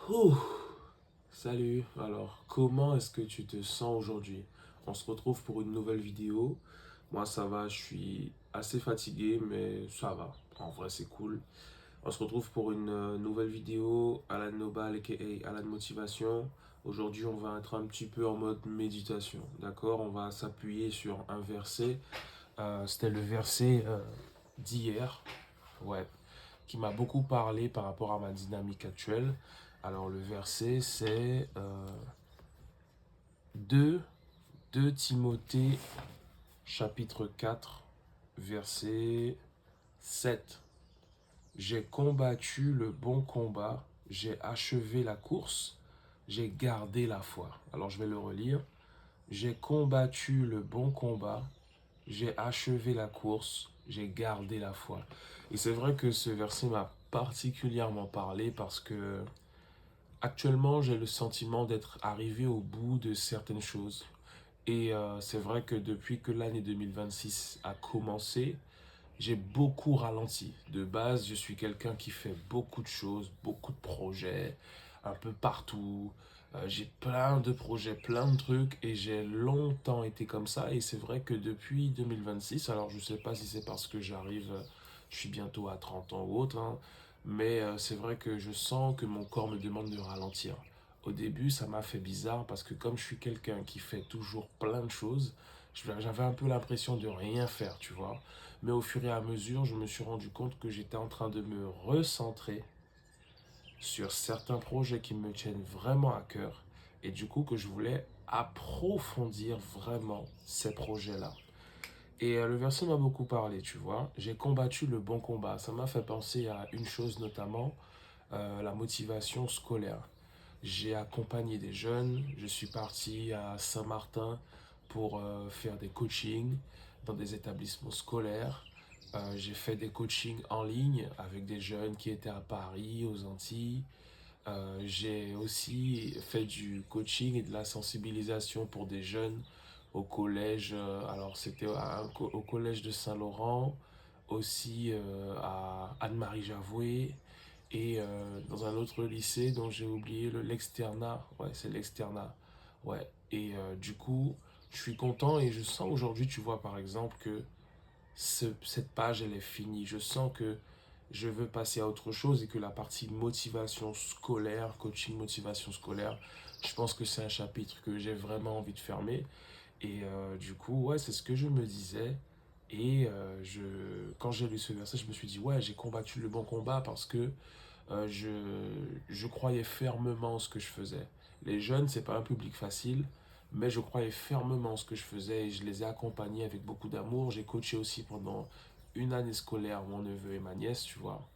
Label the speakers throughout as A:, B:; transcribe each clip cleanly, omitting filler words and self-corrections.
A: Ouh, salut, alors comment est-ce que tu te sens aujourd'hui? On se retrouve pour une nouvelle vidéo. Moi ça va, je suis assez fatigué mais ça va. En vrai c'est cool. On se retrouve pour une nouvelle vidéo. Alan Nobal aka Alan Motivation. Aujourd'hui on va être un petit peu en mode méditation. D'accord? On va s'appuyer sur un verset. C'était le verset d'hier. Ouais, qui m'a beaucoup parlé par rapport à ma dynamique actuelle. Alors le verset c'est 2, 2 Timothée chapitre 4 verset 7. J'ai combattu le bon combat, j'ai achevé la course, j'ai gardé la foi. Alors je vais le relire. J'ai combattu le bon combat, j'ai achevé la course, j'ai gardé la foi. Et c'est vrai que ce verset m'a particulièrement parlé parce que actuellement, j'ai le sentiment d'être arrivé au bout de certaines choses. Et c'est vrai que depuis que l'année 2026 a commencé, j'ai beaucoup ralenti. De base, je suis quelqu'un qui fait beaucoup de choses, beaucoup de projets, un peu partout. J'ai plein de projets, plein de trucs, et j'ai longtemps été comme ça. Et c'est vrai que depuis 2026, alors je ne sais pas si c'est parce que j'arrive, je suis bientôt à 30 ans ou autre, hein, mais c'est vrai que je sens que mon corps me demande de ralentir. Au début, ça m'a fait bizarre parce que comme je suis quelqu'un qui fait toujours plein de choses, j'avais un peu l'impression de rien faire, tu vois. Mais au fur et à mesure, je me suis rendu compte que j'étais en train de me recentrer sur certains projets qui me tiennent vraiment à cœur et du coup que je voulais approfondir vraiment ces projets-là. Et le verset m'a beaucoup parlé, tu vois. J'ai combattu le bon combat. Ça m'a fait penser à une chose notamment, la motivation scolaire. J'ai accompagné des jeunes. Je suis parti à Saint-Martin pour faire des coachings dans des établissements scolaires. J'ai fait des coachings en ligne avec des jeunes qui étaient à Paris, aux Antilles. J'ai aussi fait du coaching et de la sensibilisation pour des jeunes au collège. Alors c'était au collège de Saint-Laurent, aussi à Anne-Marie Javoué et dans un autre lycée dont j'ai oublié l'externat. Ouais, c'est l'externat. Ouais. Et du coup, je suis content et je sens aujourd'hui, tu vois, par exemple, que cette page, elle est finie. Je sens que je veux passer à autre chose et que la partie motivation scolaire, coaching motivation scolaire, je pense que c'est un chapitre que j'ai vraiment envie de fermer. Et du coup, ouais, c'est ce que je me disais. Et quand j'ai lu ce verset, je me suis dit, ouais, j'ai combattu le bon combat parce que euh, je, je croyais fermement en ce que je faisais. Les jeunes, c'est pas un public facile, mais je croyais fermement en ce que je faisais et je les ai accompagnés avec beaucoup d'amour. J'ai coaché aussi pendant une année scolaire mon neveu et ma nièce, tu vois.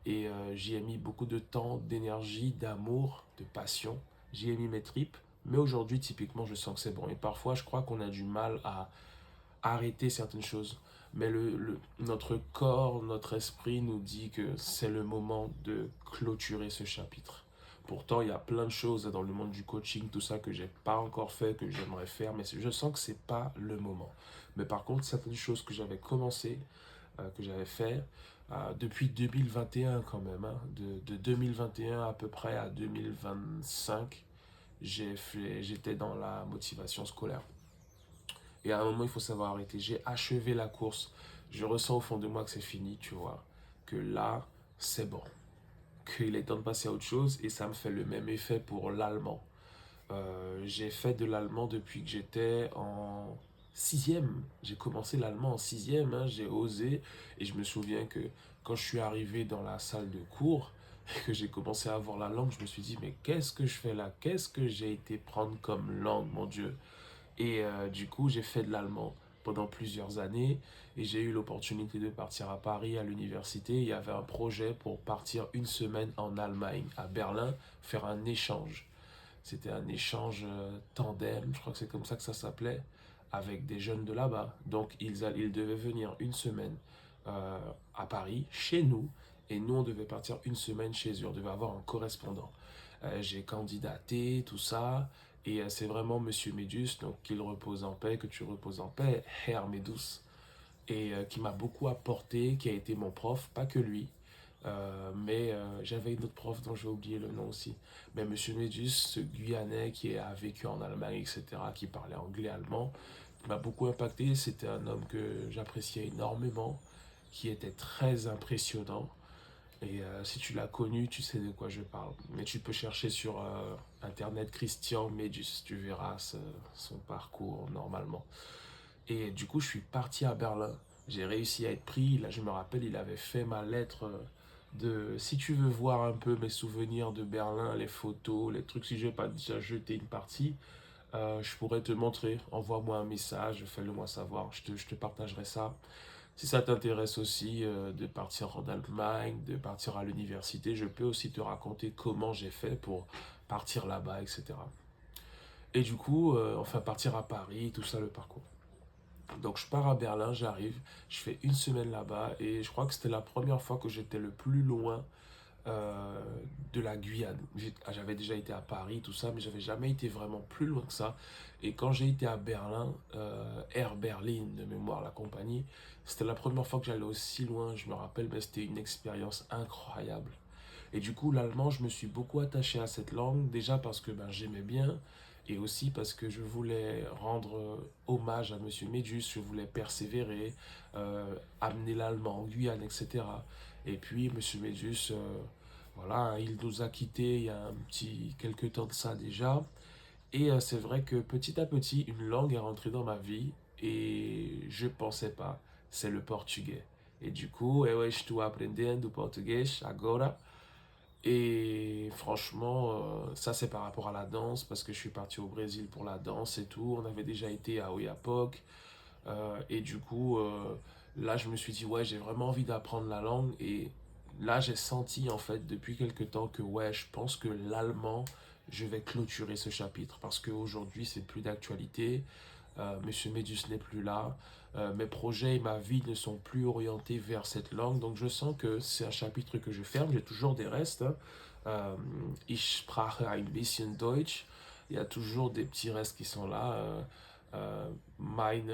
A: Et j'y ai mis beaucoup de temps, d'énergie, d'amour, de passion. J'y ai mis mes tripes. Mais aujourd'hui, typiquement, je sens que c'est bon. Et parfois, je crois qu'on a du mal à arrêter certaines choses. Mais notre corps, notre esprit nous dit que c'est le moment de clôturer ce chapitre. Pourtant, il y a plein de choses dans le monde du coaching, tout ça que j'ai pas encore fait, que j'aimerais faire, mais je sens que c'est pas le moment. Mais par contre, certaines choses que j'avais commencé, que j'avais fait depuis 2021 quand même, hein, de 2021 à peu près à 2025, j'étais dans la motivation scolaire. Et à un moment, il faut savoir arrêter. J'ai achevé la course. Je ressens au fond de moi que c'est fini, tu vois. Que là, c'est bon. Qu'il est temps de passer à autre chose. Et ça me fait le même effet pour l'allemand. J'ai fait de l'allemand depuis que j'étais en sixième. J'ai commencé l'allemand en sixième, hein, j'ai osé. Et je me souviens que quand je suis arrivé dans la salle de cours, et que j'ai commencé à avoir la langue, je me suis dit, mais qu'est-ce que je fais là? Qu'est-ce que j'ai été prendre comme langue, mon Dieu? Et du coup, j'ai fait de l'allemand pendant plusieurs années et j'ai eu l'opportunité de partir à Paris à l'université. Il y avait un projet pour partir une semaine en Allemagne, à Berlin, faire un échange. C'était un échange tandem, je crois que c'est comme ça que ça s'appelait, avec des jeunes de là-bas. Donc ils devaient venir une semaine à Paris, chez nous, et nous on devait partir une semaine chez eux. On devait avoir un correspondant. J'ai candidaté, tout ça, et c'est vraiment Monsieur Médus, donc qu'il repose en paix, que tu reposes en paix, Herr Médus, et qui m'a beaucoup apporté, qui a été mon prof, pas que lui. J'avais une autre prof dont j'ai oublié le nom aussi. Mais Monsieur Médus, ce Guyanais qui a vécu en Allemagne, etc., qui parlait anglais, allemand, m'a beaucoup impacté. C'était un homme que j'appréciais énormément, qui était très impressionnant. Si tu l'as connu, tu sais de quoi je parle. Mais tu peux chercher sur Internet Christian Médus, tu verras son parcours normalement. Et du coup, je suis parti à Berlin. J'ai réussi à être pris. Là, je me rappelle, il avait fait ma lettre de... Si tu veux voir un peu mes souvenirs de Berlin, les photos, les trucs, si je n'ai pas déjà jeté une partie, je pourrais te montrer. Envoie-moi un message, fais-le moi savoir. Je te partagerai ça. Si ça t'intéresse aussi de partir en Allemagne, de partir à l'université, je peux aussi te raconter comment j'ai fait pour partir là-bas, etc. Et du coup, enfin partir à Paris, tout ça, le parcours. Donc je pars à Berlin, j'arrive, je fais une semaine là-bas et je crois que c'était la première fois que j'étais le plus loin euh, de la Guyane. J'avais déjà été à Paris, tout ça, mais j'avais jamais été vraiment plus loin que ça. Et quand j'ai été à Berlin, Air Berlin de mémoire, la compagnie, c'était la première fois que j'allais aussi loin, je me rappelle, mais c'était une expérience incroyable. Et du coup, l'allemand, je me suis beaucoup attaché à cette langue, déjà parce que ben, j'aimais bien, et aussi parce que je voulais rendre hommage à Monsieur Médus, je voulais persévérer, amener l'allemand en Guyane, etc. Et puis, Monsieur Médus, voilà, hein, il nous a quittés il y a un petit quelques temps de ça déjà. Et c'est vrai que petit à petit, une langue est rentrée dans ma vie, et je pensais pas, c'est le portugais. Et du coup, eu estou aprendendo português agora. Et franchement, ça c'est par rapport à la danse, parce que je suis parti au Brésil pour la danse et tout. On avait déjà été à Oiapoque. Et du coup, là je me suis dit, ouais, j'ai vraiment envie d'apprendre la langue. Et là j'ai senti en fait depuis quelques temps que ouais, je pense que l'allemand, je vais clôturer ce chapitre. Parce qu'aujourd'hui c'est plus d'actualité. Monsieur Médus n'est plus là. Mes projets et ma vie ne sont plus orientés vers cette langue. Donc je sens que c'est un chapitre que je ferme. J'ai toujours des restes, hein. Ich sprache ein bisschen Deutsch. Il y a toujours des petits restes qui sont là. Mein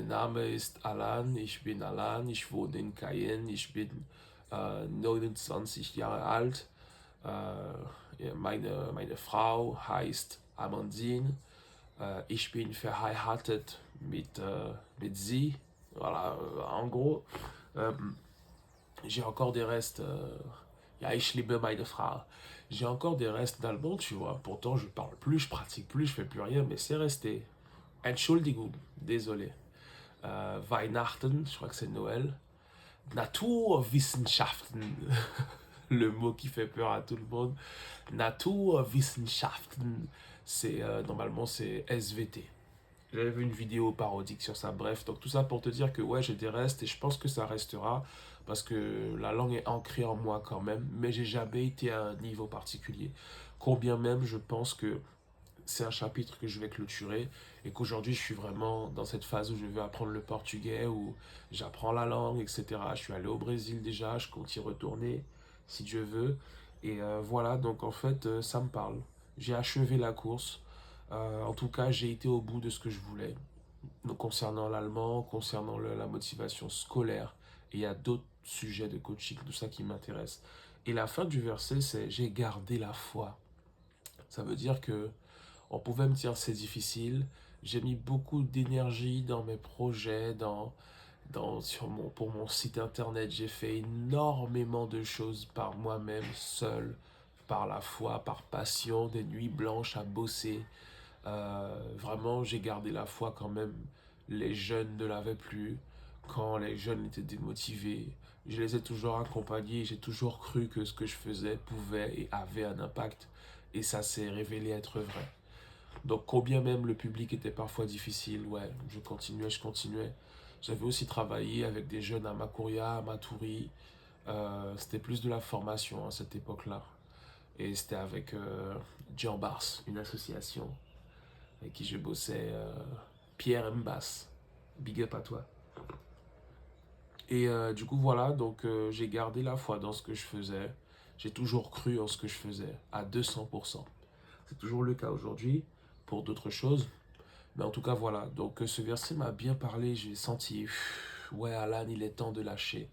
A: Name ist Alan. Ich bin Alan. Ich wohne in Cayenne. Ich bin 29 Jahre alt. Meine Frau heißt Amandine. Ich bin verheiratet mit sie. Voilà, en gros, euh, j'ai encore des restes. Ja, ich liebe meine Frau. J'ai encore des restes d'allemand, tu vois. Pourtant, je parle plus, je pratique plus, je fais plus rien, mais c'est resté. Entschuldigung, désolé. Weihnachten, je crois que c'est Noël. Naturwissenschaften, le mot qui fait peur à tout le monde. Naturwissenschaften, c'est normalement c'est SVT. J'avais vu une vidéo parodique sur ça, bref. Donc tout ça pour te dire que ouais, j'ai des restes et je pense que ça restera parce que la langue est ancrée en moi quand même, mais j'ai jamais été à un niveau particulier. Combien même je pense que c'est un chapitre que je vais clôturer et qu'aujourd'hui je suis vraiment dans cette phase où je veux apprendre le portugais, où j'apprends la langue, etc. Je suis allé au Brésil déjà, je compte y retourner si Dieu veut. Et voilà, donc en fait, ça me parle. J'ai achevé la course. En tout cas, j'ai été au bout de ce que je voulais. Donc, concernant l'allemand, concernant la motivation scolaire, et il y a d'autres sujets de coaching, tout ça qui m'intéresse. Et la fin du verset, c'est j'ai gardé la foi. Ça veut dire que on pouvait me dire c'est difficile. J'ai mis beaucoup d'énergie dans mes projets, pour mon site internet. J'ai fait énormément de choses par moi-même, seul, par la foi, par passion, des nuits blanches à bosser. Vraiment, j'ai gardé la foi quand même. Les jeunes ne l'avaient plus. Quand les jeunes étaient démotivés, je les ai toujours accompagnés. J'ai toujours cru que ce que je faisais pouvait et avait un impact. Et ça s'est révélé être vrai. Donc, combien même le public était parfois difficile, ouais, je continuais, je continuais. J'avais aussi travaillé avec des jeunes à Makuria, à Maturi. C'était plus de la formation à cette époque-là. Et c'était avec Jean Bars, une association avec qui je bossais, Pierre Mbas. Big up à toi. Et du coup, voilà, donc j'ai gardé la foi dans ce que je faisais. J'ai toujours cru en ce que je faisais, à 200%. C'est toujours le cas aujourd'hui, pour d'autres choses. Mais en tout cas, voilà. Donc ce verset m'a bien parlé. J'ai senti, ouais, Alan, il est temps de lâcher.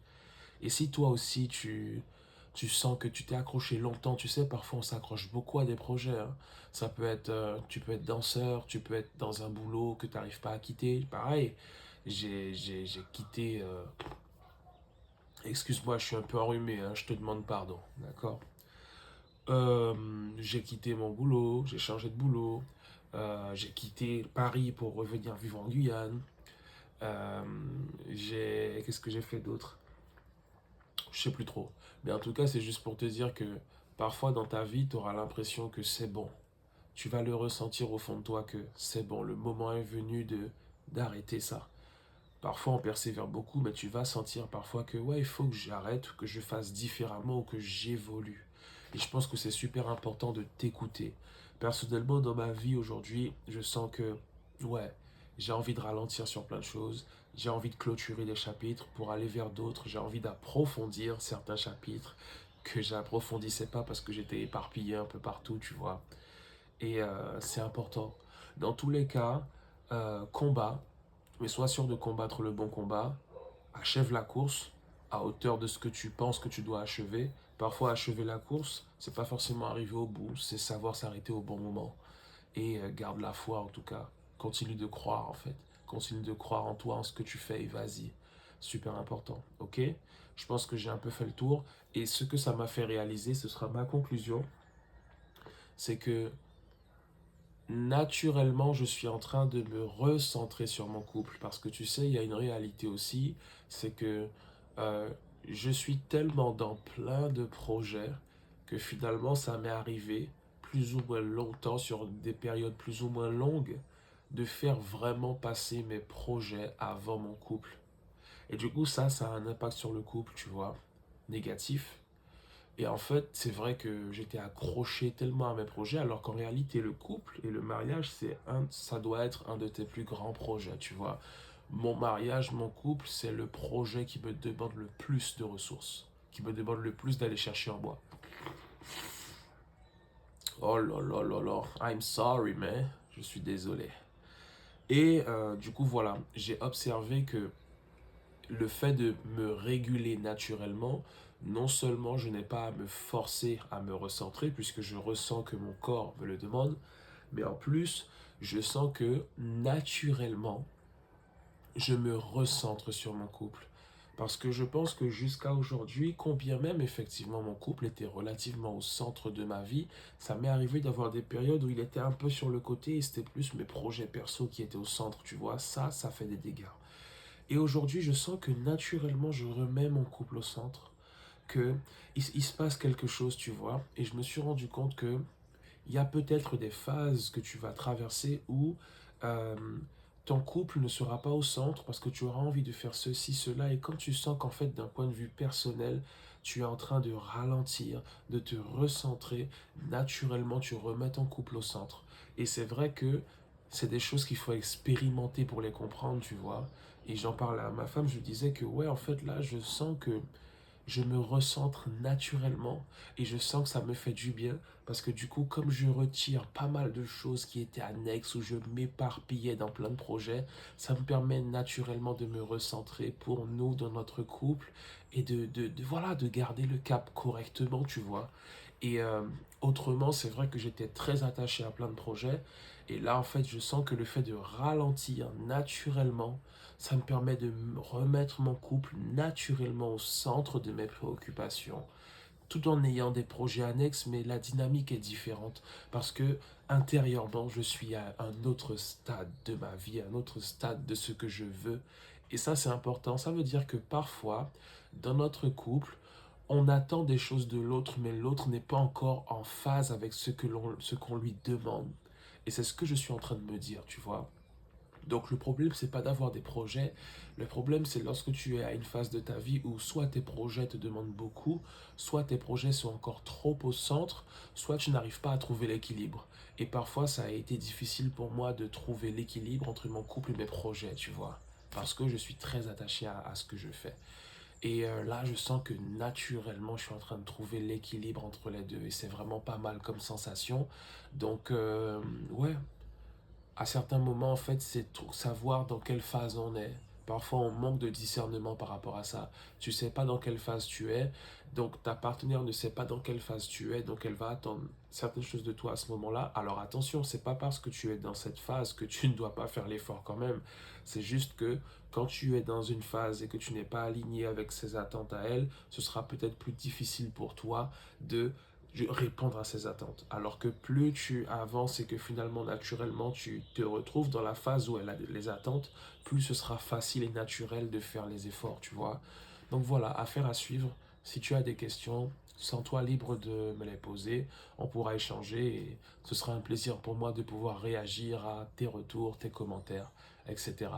A: Et si toi aussi, tu sens que tu t'es accroché longtemps, tu sais, parfois on s'accroche beaucoup à des projets, hein. Ça peut être, tu peux être danseur, tu peux être dans un boulot que tu n'arrives pas à quitter. Pareil, j'ai quitté, excuse-moi, je suis un peu enrhumé, hein, je te demande pardon, d'accord? J'ai quitté mon boulot, j'ai changé de boulot, j'ai quitté Paris pour revenir vivre en Guyane. Euh, Qu'est-ce que j'ai fait d'autre? Je sais plus trop. Mais en tout cas, c'est juste pour te dire que parfois dans ta vie, tu auras l'impression que c'est bon. Tu vas le ressentir au fond de toi que c'est bon, le moment est venu de d'arrêter ça. Parfois on persévère beaucoup, mais tu vas sentir parfois que ouais, il faut que j'arrête, que je fasse différemment ou que j'évolue. Et je pense que c'est super important de t'écouter. Personnellement, dans ma vie aujourd'hui, je sens que ouais, j'ai envie de ralentir sur plein de choses. J'ai envie de clôturer des chapitres pour aller vers d'autres. J'ai envie d'approfondir certains chapitres que j'approfondissais pas parce que j'étais éparpillé un peu partout, tu vois. Et c'est important. Dans tous les cas, combat, mais sois sûr de combattre le bon combat. Achève la course à hauteur de ce que tu penses que tu dois achever. Parfois, achever la course, c'est pas forcément arriver au bout, c'est savoir s'arrêter au bon moment. Et garde la foi en tout cas. Continue de croire en fait. Continue de croire en toi, en ce que tu fais et vas-y. Super important, ok? Je pense que j'ai un peu fait le tour. Et ce que ça m'a fait réaliser, ce sera ma conclusion, c'est que naturellement, je suis en train de me recentrer sur mon couple parce que tu sais, il y a une réalité aussi, c'est que euh, je suis tellement dans plein de projets que finalement, ça m'est arrivé plus ou moins longtemps, sur des périodes plus ou moins longues, de faire vraiment passer mes projets avant mon couple. Et du coup, ça a un impact sur le couple, tu vois, négatif. Et en fait, c'est vrai que j'étais accroché tellement à mes projets, alors qu'en réalité, le couple et le mariage, ça doit être un de tes plus grands projets, tu vois. Mon mariage, mon couple, c'est le projet qui me demande le plus de ressources, qui me demande le plus d'aller chercher en moi. Oh là là là là, I'm sorry, man. Je suis désolé. Et du coup, voilà, j'ai observé que le fait de me réguler naturellement, non seulement je n'ai pas à me forcer à me recentrer, puisque je ressens que mon corps me le demande, mais en plus, je sens que naturellement, je me recentre sur mon couple. Parce que je pense que jusqu'à aujourd'hui, combien même effectivement mon couple était relativement au centre de ma vie, ça m'est arrivé d'avoir des périodes où il était un peu sur le côté et c'était plus mes projets perso qui étaient au centre, tu vois. Ça fait des dégâts. Et aujourd'hui, je sens que naturellement, je remets mon couple au centre, que il se passe quelque chose, tu vois. Et je me suis rendu compte que il y a peut-être des phases que tu vas traverser où euh, ton couple ne sera pas au centre parce que tu auras envie de faire ceci, cela. Et quand tu sens qu'en fait, d'un point de vue personnel, tu es en train de ralentir, de te recentrer, naturellement, tu remets ton couple au centre. Et c'est vrai que c'est des choses qu'il faut expérimenter pour les comprendre, tu vois. Et j'en parlais à ma femme, je lui disais que ouais, en fait, là, je sens que je me recentre naturellement et je sens que ça me fait du bien parce que du coup, comme je retire pas mal de choses qui étaient annexes ou je m'éparpillais dans plein de projets, ça me permet naturellement de me recentrer pour nous dans notre couple et voilà, de garder le cap correctement, tu vois. Et autrement, c'est vrai que j'étais très attaché à plein de projets. Et là, en fait, je sens que le fait de ralentir naturellement, ça me permet de remettre mon couple naturellement au centre de mes préoccupations, tout en ayant des projets annexes, mais la dynamique est différente parce que intérieurement, je suis à un autre stade de ma vie, un autre stade de ce que je veux. Et ça, c'est important. Ça veut dire que parfois, dans notre couple, on attend des choses de l'autre, mais l'autre n'est pas encore en phase avec ce qu'on lui demande. Et c'est ce que je suis en train de me dire, tu vois. Donc le problème, c'est pas d'avoir des projets. Le problème, c'est lorsque tu es à une phase de ta vie où soit tes projets te demandent beaucoup, soit tes projets sont encore trop au centre, soit tu n'arrives pas à trouver l'équilibre. Et parfois, ça a été difficile pour moi de trouver l'équilibre entre mon couple et mes projets, tu vois. Parce que je suis très attaché à ce que je fais. Et là, je sens que naturellement, je suis en train de trouver l'équilibre entre les deux. Et c'est vraiment pas mal comme sensation. Donc, ouais, à certains moments, en fait, c'est savoir dans quelle phase on est, Parfois, on manque de discernement par rapport à ça. Tu sais pas dans quelle phase tu es, donc ta partenaire ne sait pas dans quelle phase tu es, donc elle va attendre certaines choses de toi à ce moment-là. Alors attention, c'est pas parce que tu es dans cette phase que tu ne dois pas faire l'effort quand même. C'est juste que quand tu es dans une phase et que tu n'es pas aligné avec ses attentes à elle, ce sera peut-être plus difficile pour toi de répondre à ses attentes. Alors que plus tu avances et que finalement naturellement tu te retrouves dans la phase où elle a les attentes, plus ce sera facile et naturel de faire les efforts, tu vois. Donc voilà, affaire à suivre. Si tu as des questions, sens-toi libre de me les poser. On pourra échanger et ce sera un plaisir pour moi de pouvoir réagir à tes retours, tes commentaires, etc.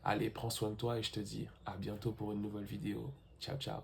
A: Allez, prends soin de toi et je te dis à bientôt pour une nouvelle vidéo. Ciao, ciao.